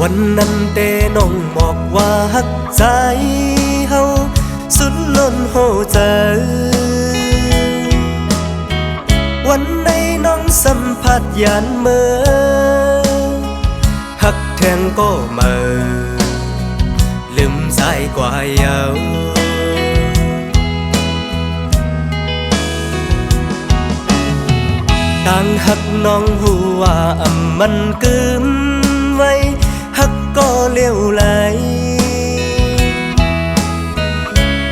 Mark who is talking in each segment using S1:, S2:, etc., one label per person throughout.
S1: วันนั้นเต้น้องบอกว่าฮักใจเฮาสุดล้นหัวใจวันในน้องสัมผัสยานเมื่อฮักแทงก็เมื่อลืมสายกว่าเยาต่างฮักน้องหูว่ามันกึมไว้ฮักก็เลี้ยวไหล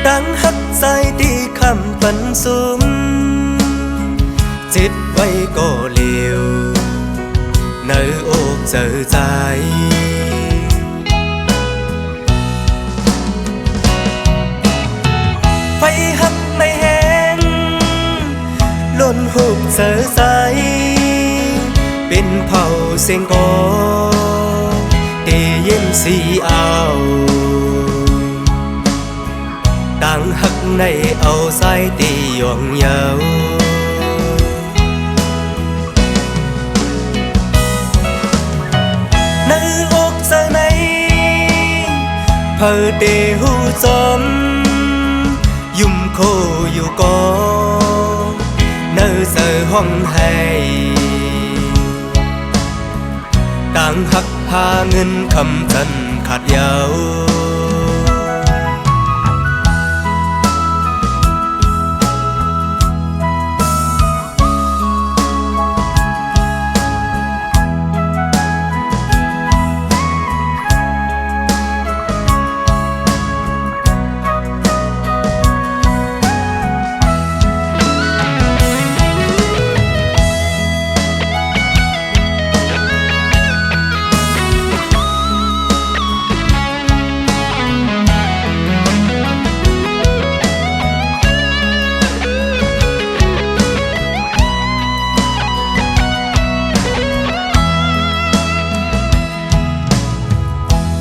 S1: ต่างฮักใจที่คำปันสุมจิตไว้ก็เลี้ยวในอกเจอใจไฟฮักไม่แห้งล้นหุบเจอใจเป็นเผาเสียงกอได้ยินสีเอาต่างฮักในเอาสายตีหยองเยาในอกเจอในเพอเดหูจมยุ่มโคอยู่ก็เนื้อเจอห้องให้ต่างหักหาเงินคำจันขาดเยา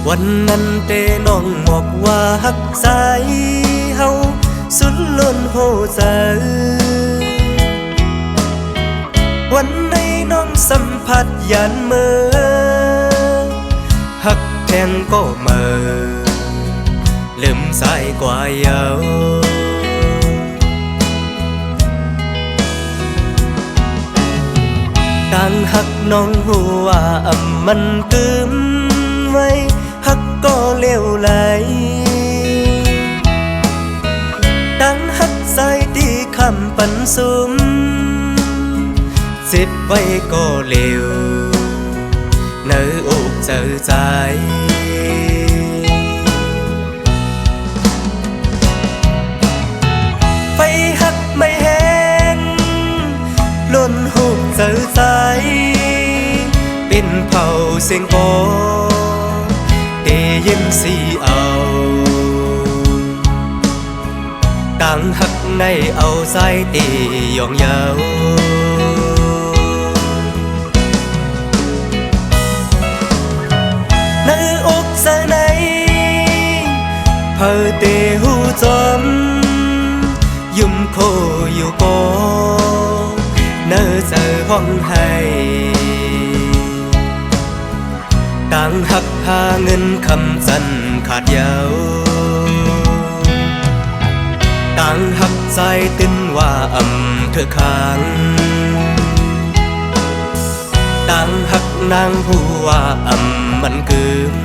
S1: วันนั้นเต้น้องบอกว่าฮักใจเฮาสุดล้นหัวใจวันในน้องสัมผัสยันเมื่อฮักแทงก็เมื่อลืมสายกว่าเยาต่างฮักน้องหัวมันกึมไว้ฮักก็เลี้ยวไหลต่างฮักใจที่คำปันสุมจิตไว้ก็เลี้ยวเนื้ออกเจอใจไฟฮักไม่แห้งล้นหุบเจอใจเป็นเผาเสียงกอได้ยินสีเอาต่างหักในเอาสายตีหยองเยาในอกเสนในเพอเตหูจมยุ่มโคอยู่ก็เนื้อเจอห้องให้ต่างหักหาเงินคำจันขาดเยาต่างหักใจติ้นว่าเธอค้างต่างหักนางผู้ว่ามันกึม